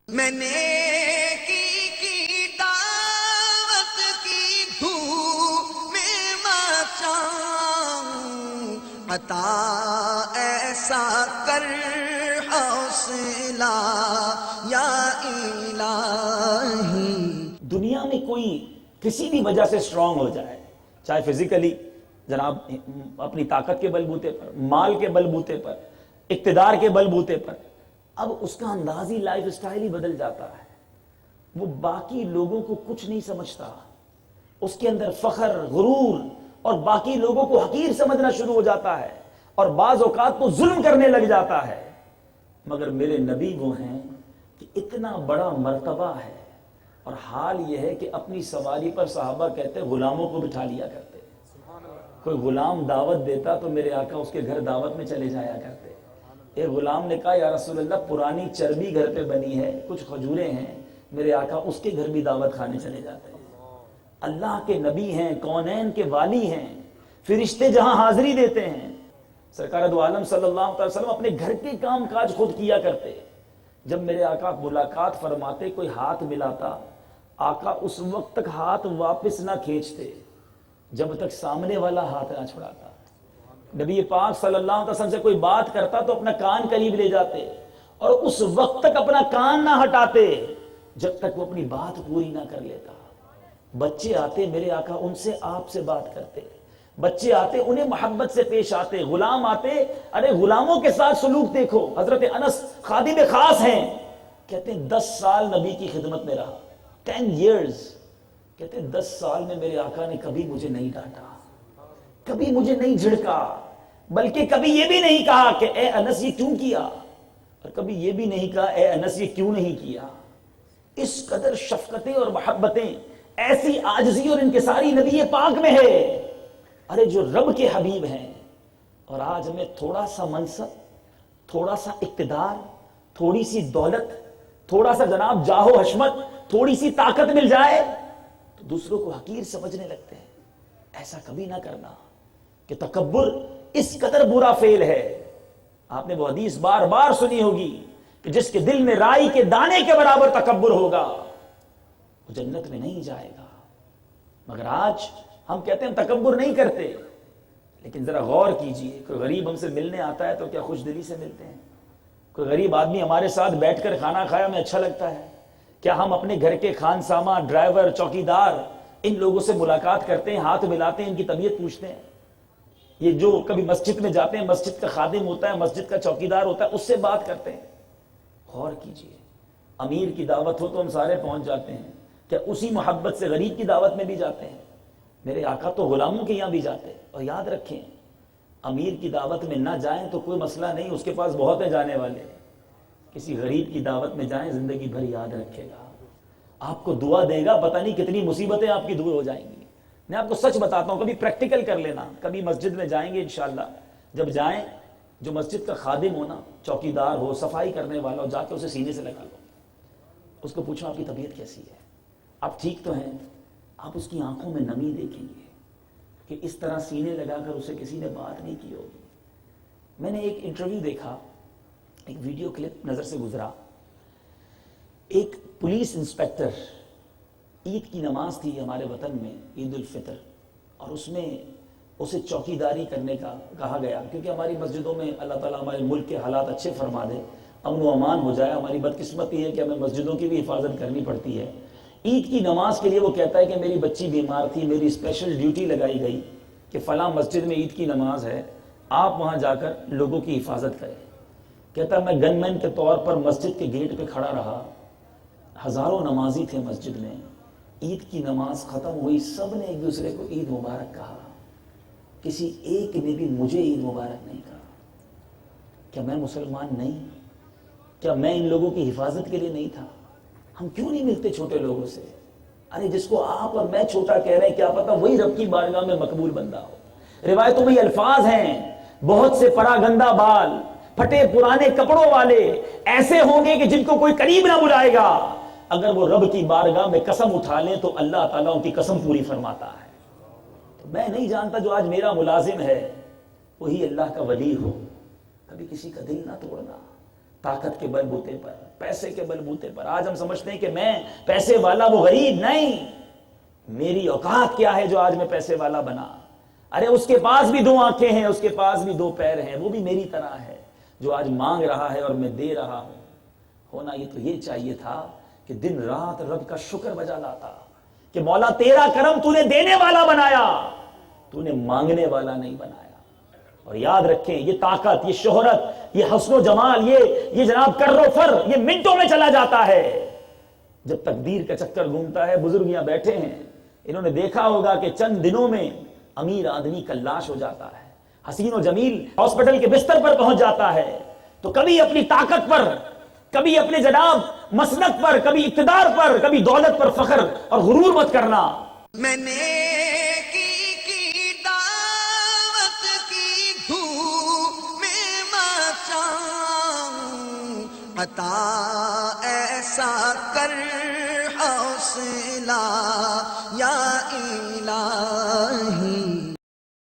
میں نے کی دعوت کی دھوم میں مچاؤں، عطا ایسا کر حوصلہ یا الہی۔ دنیا میں کوئی کسی بھی وجہ سے سٹرونگ ہو جائے، چاہے فزیکلی جناب اپنی طاقت کے بل بوتے پر، مال کے بل بوتے پر، اقتدار کے بل بوتے پر، اب اس کا انداز ہی لائف اسٹائل ہی بدل جاتا ہے۔ وہ باقی لوگوں کو کچھ نہیں سمجھتا، اس کے اندر فخر، غرور اور باقی لوگوں کو حقیر سمجھنا شروع ہو جاتا ہے، اور بعض اوقات تو ظلم کرنے لگ جاتا ہے۔ مگر میرے نبی وہ ہیں کہ اتنا بڑا مرتبہ ہے، اور حال یہ ہے کہ اپنی سواری پر صحابہ کہتے غلاموں کو بٹھا لیا کرتے۔ کوئی غلام دعوت دیتا تو میرے آقا اس کے گھر دعوت میں چلے جایا کرتے۔ ایک غلام نے کہا یا رسول اللہ پرانی چربی گھر پہ بنی ہے، کچھ کھجوریں ہیں، میرے آقا اس کے گھر بھی دعوت کھانے چلے جاتے ہیں۔ اللہ کے نبی ہیں، کونین کے والی ہیں، فرشتے جہاں حاضری دیتے ہیں۔ سرکار دو عالم صلی اللہ علیہ وسلم اپنے گھر کے کام کاج خود کیا کرتے۔ جب میرے آقا ملاقات فرماتے، کوئی ہاتھ ملاتا، آقا اس وقت تک ہاتھ واپس نہ کھینچتے جب تک سامنے والا ہاتھ نہ چھڑاتا۔ نبی پاک صلی اللہ علیہ وسلم سے کوئی بات کرتا تو اپنا کان قریب لے جاتے، اور اس وقت تک اپنا کان نہ ہٹاتے جب تک وہ اپنی بات پوری نہ کر لیتا۔ بچے آتے میرے آقا ان سے آپ سے بات کرتے، بچے آتے انہیں محبت سے پیش آتے، غلام آتے، ارے غلاموں کے ساتھ سلوک دیکھو۔ حضرت انس خادم خاص ہیں، کہتے ہیں 10 سال نبی کی خدمت میں رہا، 10 years، کہتے ہیں 10 سال میں میرے آقا نے کبھی مجھے نہیں ڈانٹا، کبھی مجھے نہیں جھڑکا، بلکہ کبھی یہ بھی نہیں کہا کہ اے انس یہ کیوں کیا، اور کبھی یہ بھی نہیں کہا اے انس یہ کیوں نہیں کیا۔ اس قدر شفقتیں اور محبتیں، ایسی عاجزی اور انکساری نبی پاک میں ہے۔ ارے جو رب کے حبیب ہیں، اور آج ہمیں تھوڑا سا منصب، تھوڑا سا اقتدار، تھوڑی سی دولت، تھوڑا سا جناب جاہ و حشمت، تھوڑی سی طاقت مل جائے تو دوسروں کو حقیر سمجھنے لگتے ہیں۔ ایسا کبھی نہ کرنا، کہ تکبر اس قدر برا فعل ہے۔ آپ نے وہ حدیث بار بار سنی ہوگی کہ جس کے دل میں رائی کے دانے کے برابر تکبر ہوگا وہ جنت میں نہیں جائے گا۔ مگر آج ہم کہتے ہیں ہم تکبر نہیں کرتے، لیکن ذرا غور کیجئے، کوئی غریب ہم سے ملنے آتا ہے تو کیا خوش دلی سے ملتے ہیں؟ کوئی غریب آدمی ہمارے ساتھ بیٹھ کر کھانا کھایا ہمیں اچھا لگتا ہے؟ کیا ہم اپنے گھر کے خانسامہ، ڈرائیور، چوکیدار، ان لوگوں سے ملاقات کرتے ہیں، ہاتھ ملاتے ہیں، ان کی طبیعت پوچھتے ہیں؟ یہ جو کبھی مسجد میں جاتے ہیں، مسجد کا خادم ہوتا ہے، مسجد کا چوکیدار ہوتا ہے، اس سے بات کرتے ہیں؟ غور کیجئے، امیر کی دعوت ہو تو ہم سارے پہنچ جاتے ہیں، کیا اسی محبت سے غریب کی دعوت میں بھی جاتے ہیں؟ میرے آقا تو غلاموں کے یہاں بھی جاتے ہیں۔ اور یاد رکھیں، امیر کی دعوت میں نہ جائیں تو کوئی مسئلہ نہیں، اس کے پاس بہت ہے جانے والے۔ کسی غریب کی دعوت میں جائیں، زندگی بھر یاد رکھے گا، آپ کو دعا دے گا، پتہ نہیں کتنی مصیبتیں آپ کی دور ہو جائیں گی۔ میں آپ کو سچ بتاتا ہوں، کبھی پریکٹیکل کر لینا، کبھی مسجد میں جائیں گے انشاءاللہ، جب جائیں جو مسجد کا خادم ہونا، چوکیدار ہو، صفائی کرنے والا ہو، جا کے اسے سینے سے لگا لو، اس کو پوچھو آپ کی طبیعت کیسی ہے، آپ ٹھیک تو ہیں؟ آپ اس کی آنکھوں میں نمی دیکھیں گے کہ اس طرح سینے لگا کر اسے کسی نے بات نہیں کی ہوگی۔ میں نے ایک انٹرویو دیکھا، ایک ویڈیو کلپ نظر سے گزرا، ایک پولیس انسپیکٹر، عید کی نماز تھی ہمارے وطن میں، عید الفطر، اور اس میں اسے چوکیداری کرنے کا کہا گیا، کیونکہ ہماری مسجدوں میں اللہ تعالیٰ ہمارے ملک کے حالات اچھے فرما دے، امن و امان ہو جائے۔ ہماری بدقسمتی ہے کہ ہمیں مسجدوں کی بھی حفاظت کرنی پڑتی ہے۔ عید کی نماز کے لیے وہ کہتا ہے کہ میری بچی بیمار تھی، میری اسپیشل ڈیوٹی لگائی گئی کہ فلاں مسجد میں عید کی نماز ہے، آپ وہاں جا کر لوگوں کی حفاظت کریں۔ کہتا میں گن مین کے طور پر مسجد کے گیٹ پہ کھڑا رہا، ہزاروں نمازی تھے مسجد میں، عید کی نماز ختم ہوئی، سب نے ایک دوسرے کو عید مبارک کہا، کسی ایک نے بھی مجھے عید مبارک نہیں کہا۔ کیا میں مسلمان نہیں؟ کیا میں ان لوگوں کی حفاظت کے لیے نہیں تھا؟ ہم کیوں نہیں ملتے چھوٹے لوگوں سے؟ ارے جس کو آپ اور میں چھوٹا کہہ رہے ہیں، کیا پتہ وہی رب کی بارگاہ میں مقبول بندہ ہو۔ روایتوں میں یہ الفاظ ہیں، بہت سے پراگندہ بال، پھٹے پرانے کپڑوں والے ایسے ہوں گے کہ جن کو کوئی قریب نہ بلائے گا، اگر وہ رب کی بارگاہ میں قسم اٹھا لیں تو اللہ تعالیٰ ان کی قسم پوری فرماتا ہے۔ تو میں نہیں جانتا جو آج میرا ملازم ہے وہی اللہ کا ولی ہو۔ کبھی کسی کا دل نہ توڑنا، طاقت کے بل بوتے پر، پیسے کے بل بوتے پر. آج ہم سمجھتے ہیں کہ میں پیسے والا وہ غریب. نہیں، میری اوقات کیا ہے جو آج میں پیسے والا بنا. ارے اس کے پاس بھی 2 آنکھیں ہیں، اس کے پاس بھی 2 پیر ہیں، وہ بھی میری طرح ہے جو آج مانگ رہا ہے اور میں دے رہا ہوں. ہونا یہ تو یہ چاہیے تھا کہ دن رات رب کا شکر بجا لاتا کہ مولا تیرا کرم تو نے دینے والا بنایا، تو نے مانگنے والا نہیں بنایا. اور یاد رکھیں یہ طاقت، یہ شہرت، یہ حسن و جمال، یہ جناب کر و فر، یہ منٹوں میں چلا جاتا ہے. جب تقدیر کا چکر گھومتا ہے. بزرگ یہاں بیٹھے ہیں، انہوں نے دیکھا ہوگا کہ چند دنوں میں امیر آدمی کا لاش ہو جاتا ہے، حسین و جمیل ہاسپٹل کے بستر پر پہنچ جاتا ہے. تو کبھی اپنی طاقت پر، کبھی اپنے جناب مسلک پر، کبھی اقتدار پر، کبھی دولت پر فخر اور غرور مت کرنا. میں نے کی دعوت کی دھوم میں مچاؤں، عطا ایسا کر حوصلہ یا الہی.